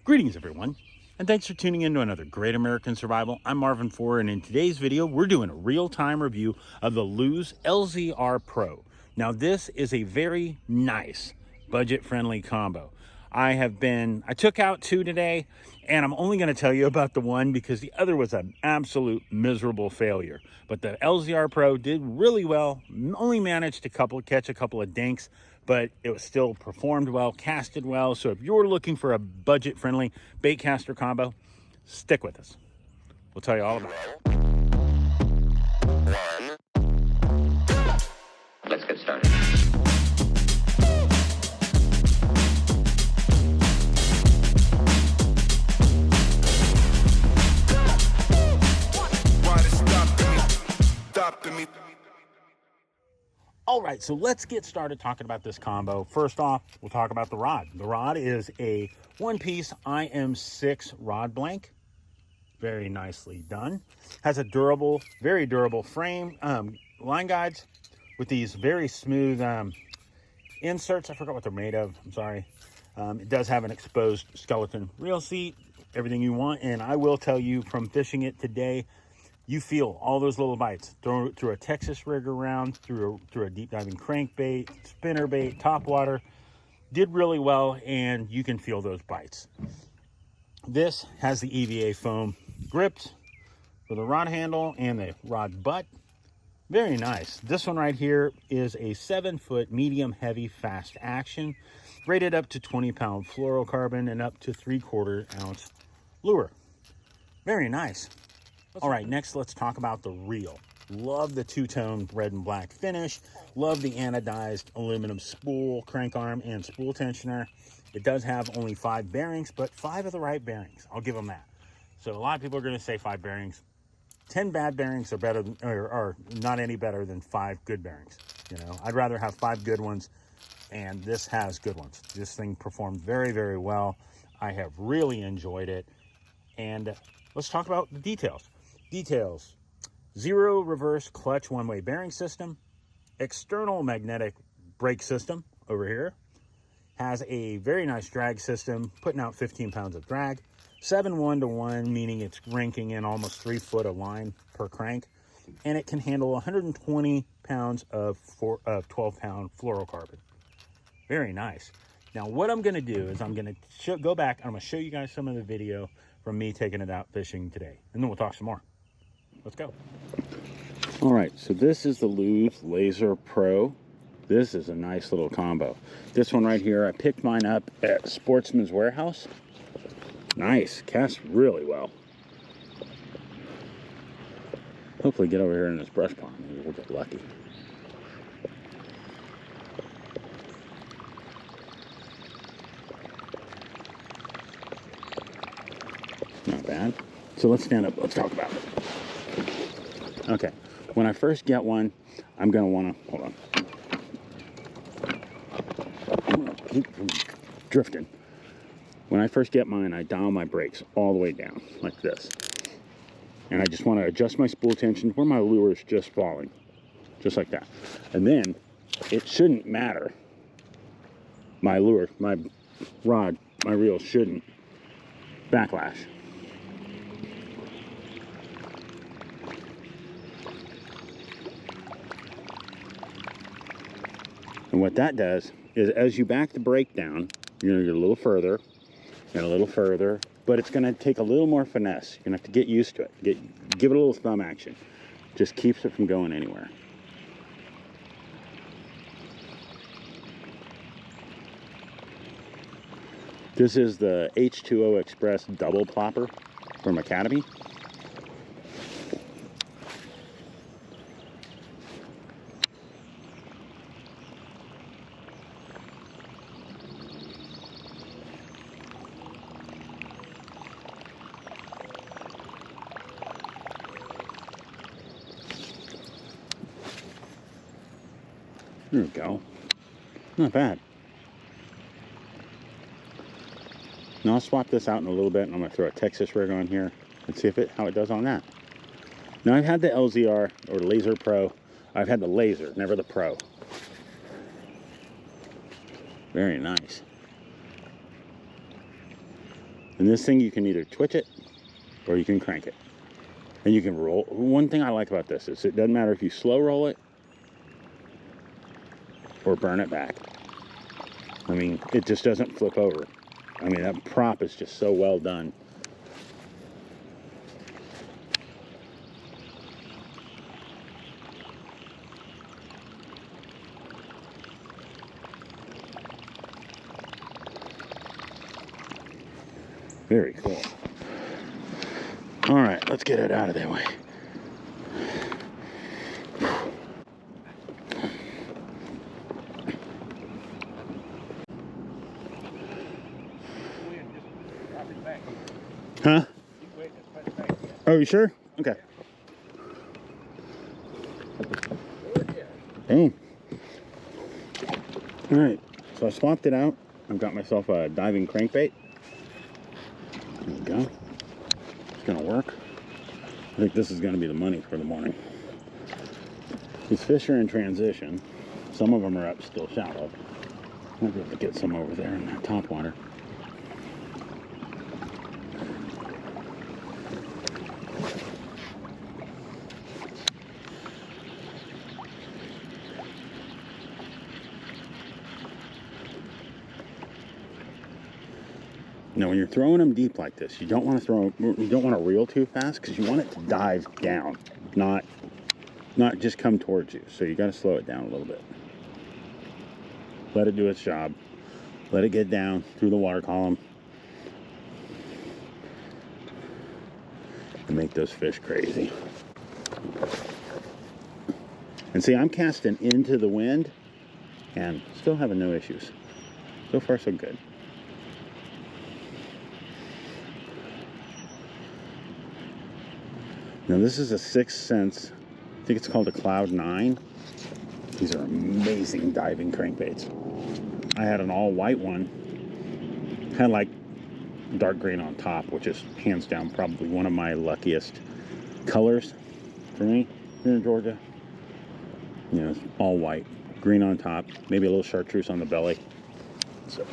Greetings everyone, and thanks for tuning in to another Great American Survival. I'm Marvin Ford, and in today's video, we're doing a real-time review of the Lew's LZR Pro. Now, this is a very nice, budget-friendly combo. I took out two today, and I'm only going to tell you about the one because the other was an absolute miserable failure. But the LZR Pro did really well, only managed to catch a couple of dinks, but it was still performed well, casted well. So if you're looking for a budget-friendly bait caster combo, stick with us. We'll tell you all about it. Let's get started. All right, so let's get started talking about this combo. First off, we'll talk about the rod. The rod is a one-piece IM6 rod blank. Very nicely done. Has a durable, very durable frame, line guides with these very smooth inserts. I forgot what they're made of. I'm sorry. It does have an exposed skeleton reel seat, everything you want. And I will tell you from fishing it today, you feel all those little bites through a Texas rig around, through a deep diving crankbait, spinnerbait, topwater. Did really well, and you can feel those bites. This has the EVA foam grips for the rod handle and the rod butt. Very nice. This one right here is a 7-foot medium heavy fast action, rated up to 20-pound fluorocarbon and up to 3/4 ounce lure. Very nice. All right, next let's talk about the reel. Love the two-tone red and black finish. Love the anodized aluminum spool, crank arm, and spool tensioner. It does have only 5 bearings, but 5 of the right bearings. I'll give them that. So a lot of people are going to say 5 bearings. 10 bad bearings are better than, or not any better than 5 good bearings. You know, I'd rather have 5 good ones, and this has good ones. This thing performed very, very well. I have really enjoyed it. And let's talk about the details. 0 reverse clutch one-way bearing system, external magnetic brake system over here, has a very nice drag system, putting out 15 pounds of drag, 7 1-to-1, meaning it's ranking in almost 3 foot of line per crank, and it can handle 120 pounds of 12-pound fluorocarbon. Very nice. Now, what I'm going to do is I'm going to go back, and I'm going to show you guys some of the video from me taking it out fishing today, and then we'll talk some more. Let's go. All right, so this is the Lew's Laser Pro. This is a nice little combo. This one right here, I picked mine up at Sportsman's Warehouse. Nice, casts really well. Hopefully get over here in this brush pond. Maybe we'll get lucky. Not bad. So let's stand up. Let's talk about it. Okay. When I first get one, I'm going to want to... Hold on. I'm going to keep from drifting. When I first get mine, I dial my brakes all the way down, like this. And I just want to adjust my spool tension where my lure is just falling. Just like that. And then, it shouldn't matter. My lure, my rod, my reel shouldn't backlash. And what that does is as you back the brake down, you're going to get a little further and a little further, but it's going to take a little more finesse. You're going to have to get used to it. Give it a little thumb action. Just keeps it from going anywhere. This is the H2O Express double plopper from Academy. There we go. Not bad. Now I'll swap this out in a little bit, and I'm going to throw a Texas rig on here and see how it does on that. Now I've had the LZR or Laser Pro. I've had the Laser, never the Pro. Very nice. And this thing, you can either twitch it or you can crank it. And you can roll. One thing I like about this is it doesn't matter if you slow roll it or burn it back. I mean, it just doesn't flip over. I mean, that prop is just so well done. Very cool. All right, let's get it out of their way. Huh? Oh, you sure? Okay. Boom. All right, so I swapped it out. I've got myself a diving crankbait. There we go. It's gonna work. I think this is gonna be the money for the morning. These fish are in transition. Some of them are up still shallow. I'll be able to get some over there in that top water. Now, when you're throwing them deep like this, you don't want to reel too fast because you want it to dive down, not just come towards you. So you got to slow it down a little bit. Let it do its job. Let it get down through the water column and make those fish crazy. And see, I'm casting into the wind and still having no issues. So far, so good. Now this is a 6th Sense, I think it's called a Cloud 9. These are amazing diving crankbaits. I had an all white one, had like dark green on top, which is hands down probably one of my luckiest colors for me here in Georgia. You know, it's all white, green on top, maybe a little chartreuse on the belly. So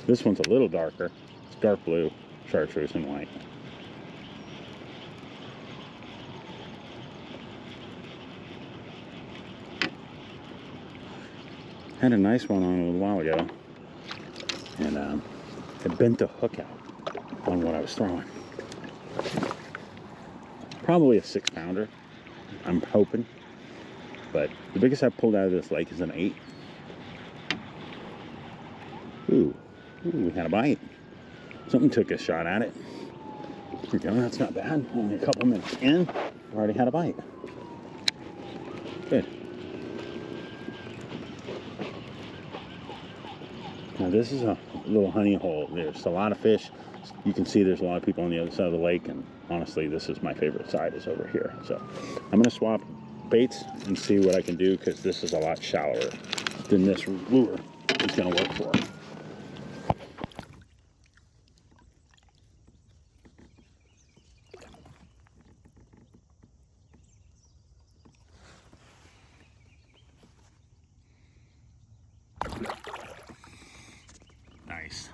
this one's a little darker. It's dark blue, chartreuse, and white. Had a nice one on a little while ago, and it bent the hook out on what I was throwing. Probably a 6-pounder, I'm hoping, but the biggest I've pulled out of this lake is an 8. Ooh, we had a bite. Something took a shot at it. Here we go, that's not bad. Only a couple minutes in, already had a bite. Good. Now this is a little honey hole. There's a lot of fish. You can see there's a lot of people on the other side of the lake, and honestly, this is my favorite side, is over here. So I'm gonna swap baits and see what I can do, because this is a lot shallower than this lure is gonna work for. Nice.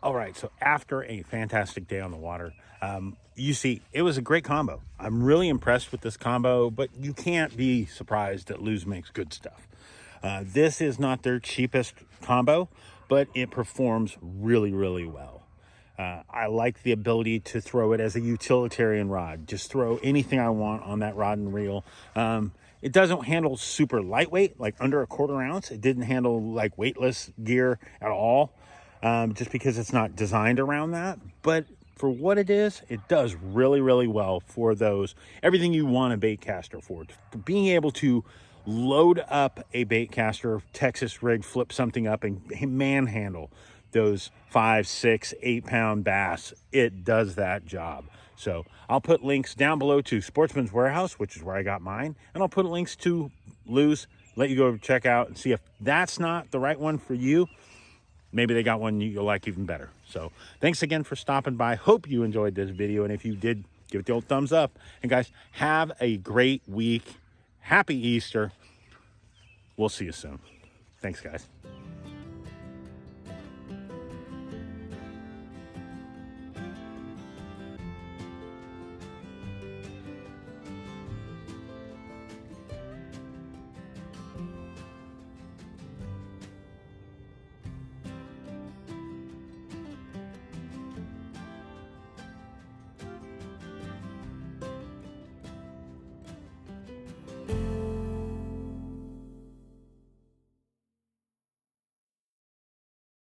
All right, so after a fantastic day on the water, you see, it was a great combo. I'm really impressed with this combo, but you can't be surprised that Luz makes good stuff. This is not their cheapest combo, but it performs really, really well. I like the ability to throw it as a utilitarian rod. Just throw anything I want on that rod and reel. It doesn't handle super lightweight, like under a 1/4 ounce. It didn't handle like weightless gear at all, just because it's not designed around that. But for what it is, it does really, really well for those, everything you want a bait caster for. Being able to load up a bait caster, Texas rig, flip something up and manhandle those 5, 6, 8-pound bass, it does that job. So I'll put links down below to Sportsman's Warehouse, which is where I got mine, and I'll put links to Luz, let you go check out and see if that's not the right one for you. Maybe they got one you'll like even better. So thanks again for stopping by. Hope you enjoyed this video, and if you did, give it the old thumbs up. And guys, have a great week. Happy Easter. We'll see you soon. Thanks, guys.